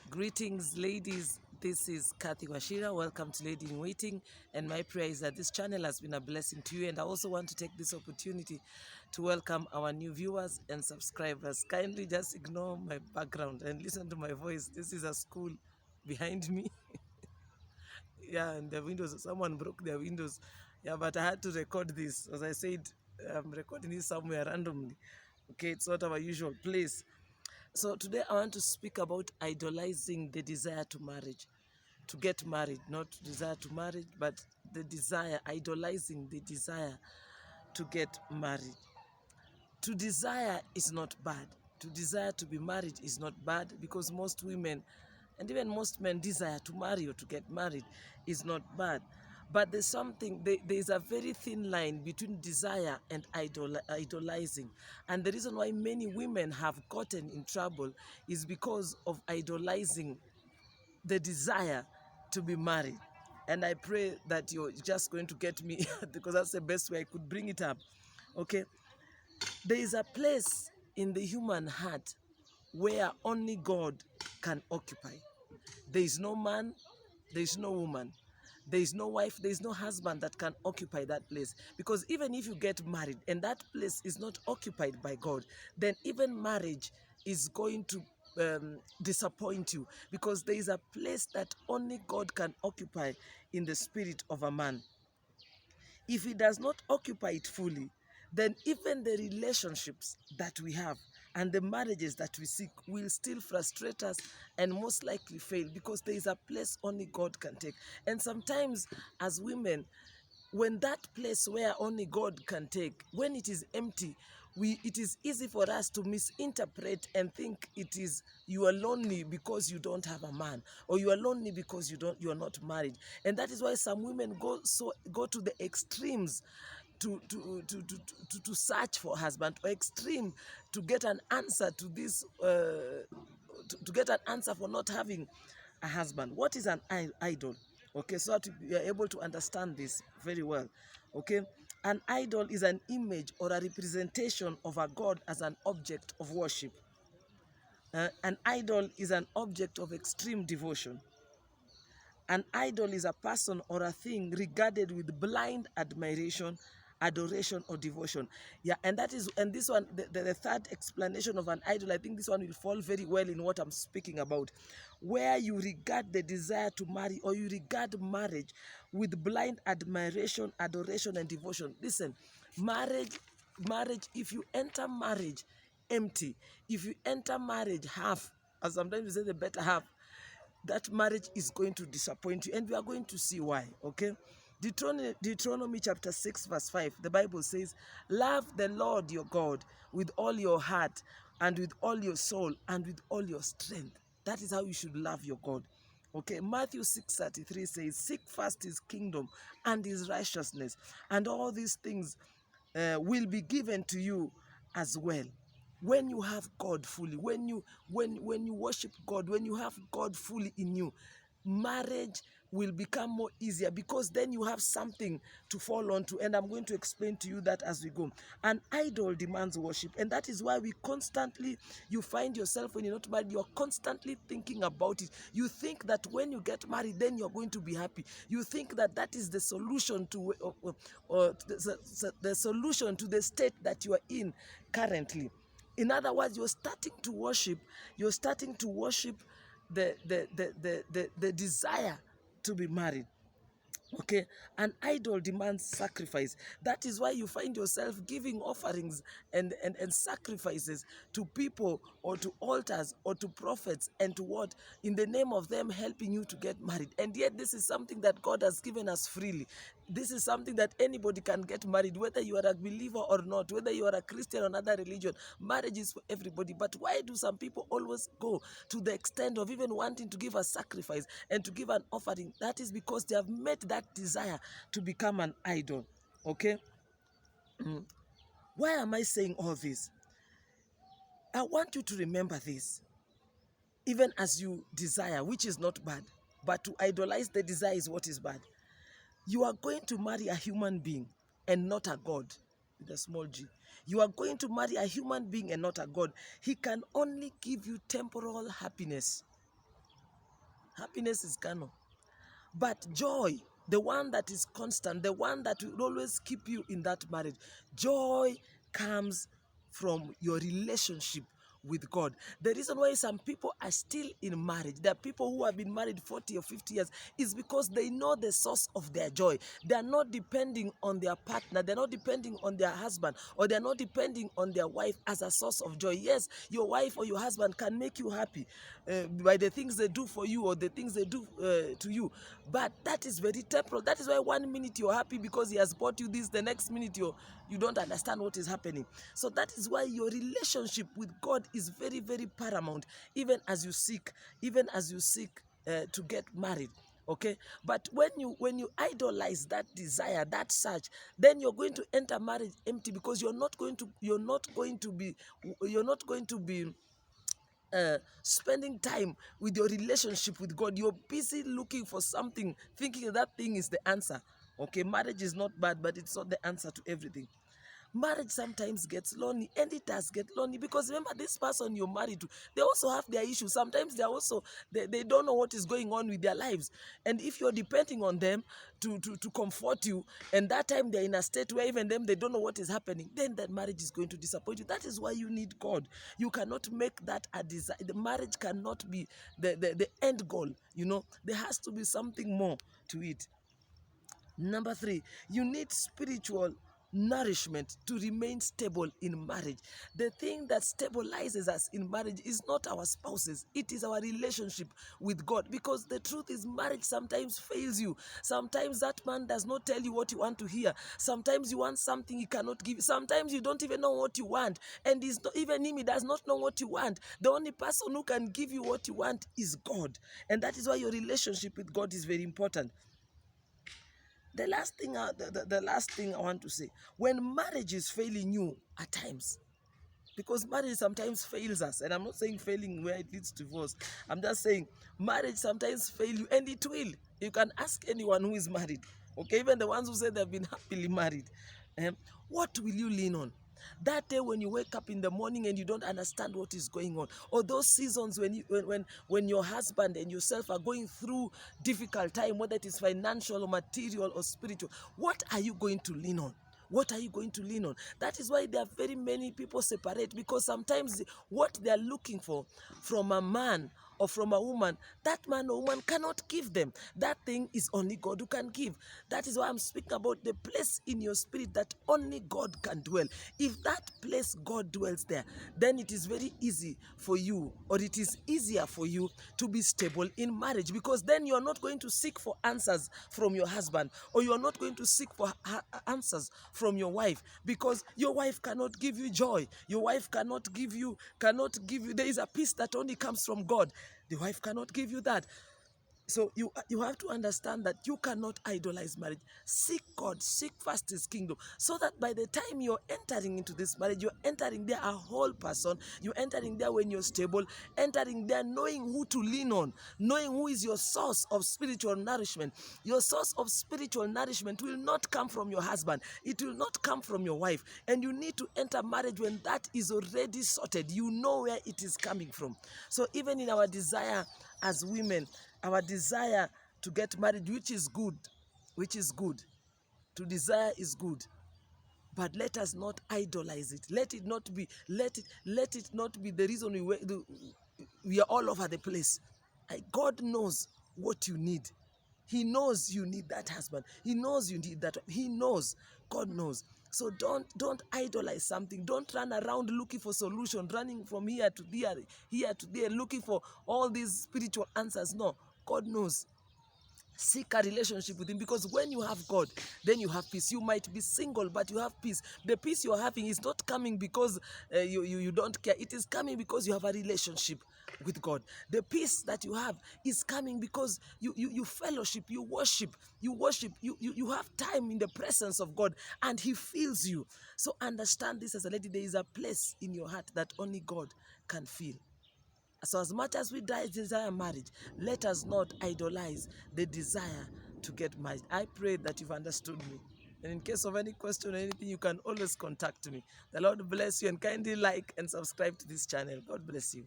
Greetings, ladies. This is Kathy Washira. Welcome to Lady in Waiting. And my prayer is that this channel has been a blessing to you. And I also want to take this opportunity to welcome our new viewers and subscribers. Kindly just ignore my background and listen to my voice. This is a school behind me. Yeah, and the windows, someone broke their windows. Yeah, but I had to record this. As I said, I'm recording this somewhere randomly. Okay, it's not our usual place. So today I want to speak about idolizing the desire to marriage, to get married, not desire to marry, but the desire, idolizing the desire to get married. To desire is not bad. To desire to be married is not bad, because most women and even most men desire to marry or to get married is not bad. But there's something, there's a very thin line between desire and idolizing. And the reason why many women have gotten in trouble is because of idolizing the desire to be married. And I pray that you're just going to get me because that's the best way I could bring it up. Okay? There is a place in the human heart where only God can occupy. There is no man, there is no woman, there is no wife, there is no husband that can occupy that place. Because even if you get married and that place is not occupied by God, then even marriage is going to disappoint you, because there is a place that only God can occupy in the spirit of a man. If he does not occupy it fully, then even the relationships that we have and the marriages that we seek will still frustrate us and most likely fail, because there is a place only God can take. And sometimes as women, when that place where only God can take, when it is empty, it is easy for us to misinterpret and think it is you are lonely because you don't have a man, or you are lonely because you are not married. And that is why some women go to the extremes to search for a husband, or extreme to get an answer to this to get an answer for not having a husband. What is an idol? Okay, so that we are able to understand this very well. Okay, an idol is an image or a representation of a god as an object of worship. An idol is an object of extreme devotion. An idol is a person or a thing regarded with blind admiration, adoration, or devotion. Yeah, and this one, the third explanation of an idol, I think this one will fall very well in what I'm speaking about, where you regard the desire to marry, or you regard marriage with blind admiration, adoration, and devotion. Listen, marriage, if you enter marriage empty, if you enter marriage half, as sometimes we say the better half, that marriage is going to disappoint you, and we are going to see why. Okay, Deuteronomy chapter 6 verse 5, the Bible says, love the Lord your God with all your heart and with all your soul and with all your strength. That is how you should love your God. Okay, Matthew 6:33 says, seek first his kingdom and his righteousness, and all these things will be given to you as well. When you have God fully, when you worship God, when you have God fully in you, marriage will become more easier, because then you have something to fall onto. And I'm going to explain to you that as we go. An idol demands worship, and that is why you find yourself, when you're not married, you're constantly thinking about it. You think that when you get married, then you're going to be happy. You think that that is the solution to the solution to the state that you are in currently. In other words, you're starting to worship the desire to be married. Okay, an idol demands sacrifice. That is why you find yourself giving offerings and sacrifices to people, or to altars, or to prophets, and to what? In the name of them helping you to get married. And yet this is something that God has given us freely. This is something that anybody can get married, whether you are a believer or not, whether you are a Christian or another religion. Marriage is for everybody. But why do some people always go to the extent of even wanting to give a sacrifice and to give an offering? That is because they have made that desire to become an idol. Okay? Why am I saying all this? I want you to remember this. Even as you desire, which is not bad, but to idolize the desire is what is bad. You are going to marry a human being and not a God, with a small g. You are going to marry a human being and not a God. He can only give you temporal happiness. Happiness is carnal. But joy, the one that is constant, the one that will always keep you in that marriage, joy comes from your relationship with God. The reason why some people are still in marriage, there are people who have been married 40 or 50 years, is because they know the source of their joy. They are not depending on their partner, they're not depending on their husband, or they're not depending on their wife as a source of joy. Yes, your wife or your husband can make you happy by the things they do for you or the things they do to you, but that is very temporal. That is why 1 minute you're happy because he has bought you this, the next minute you don't understand what is happening. So that is why your relationship with God is very, very paramount, even as you seek to get married. Okay, but when you idolize that desire, that search, then you're going to enter marriage empty, because you're not going to be spending time with your relationship with God. You're busy looking for something, thinking that thing is the answer. Okay, marriage is not bad, but it's not the answer to everything. Marriage sometimes gets lonely, and it does get lonely, because remember, this person you're married to, they also have their issues. Sometimes they don't know what is going on with their lives, and if you're depending on them to comfort you, and that time they're in a state where even them, they don't know what is happening, then that marriage is going to disappoint you. That is why you need God. You cannot make that a desire. The marriage cannot be the end goal. There has to be something more to it. Number 3, you need spiritual nourishment to remain stable in marriage. The thing that stabilizes us in marriage is not our spouses, it is our relationship with God. Because the truth is, marriage sometimes fails you. Sometimes that man does not tell you what you want to hear. Sometimes you want something he cannot give. Sometimes you don't even know what you want, and even him, he does not know what you want. The only person who can give you what you want is God, and that is why your relationship with God is very important. The last thing I want to say, when marriage is failing you at times, because marriage sometimes fails us, and I'm not saying failing where it leads to divorce. I'm just saying marriage sometimes fails you, and it will. You can ask anyone who is married, okay, even the ones who say they've been happily married. What will you lean on? That day when you wake up in the morning and you don't understand what is going on, or those seasons when your husband and yourself are going through difficult time, whether it is financial or material or spiritual, what are you going to lean on? What are you going to lean on? That is why there are very many people separate, because sometimes what they are looking for from a man or from a woman, that man or woman cannot give them. That thing is only God who can give. That is why I'm speaking about the place in your spirit that only God can dwell. If that place God dwells there, then it is very easy for you, or it is easier for you to be stable in marriage, because then you are not going to seek for answers from your husband, or you are not going to seek for answers from your wife, because your wife cannot give you joy. Your wife cannot give you, there is a peace that only comes from God. The wife cannot give you that. So you have to understand that you cannot idolize marriage. Seek God, seek first his kingdom, so that by the time you're entering into this marriage, you're entering there a whole person. You're entering there when you're stable, entering there knowing who to lean on, knowing who is your source of spiritual nourishment. Your source of spiritual nourishment will not come from your husband. It will not come from your wife. And you need to enter marriage when that is already sorted. You know where it is coming from. So even in our desire as women, our desire to get married, which is good, to desire is good, but let us not idolize it. Let it not be the reason we are all over the place. God knows what you need. He knows you need that husband. He knows you need that. He knows. God knows. So don't idolize something. Don't run around looking for solution, running from here to there, looking for all these spiritual answers. No, God knows. Seek a relationship with him, because when you have God, then you have peace. You might be single, but you have peace. The peace you're having is not coming because you don't care. It is coming because you have a relationship with God. The peace that you have is coming because you fellowship, you worship, you have time in the presence of God, and he fills you. So understand this as a lady, there is a place in your heart that only God can fill. So as much as we desire marriage, let us not idolize the desire to get married. I pray that you've understood me. And in case of any question or anything, you can always contact me. The Lord bless you, and kindly like and subscribe to this channel. God bless you.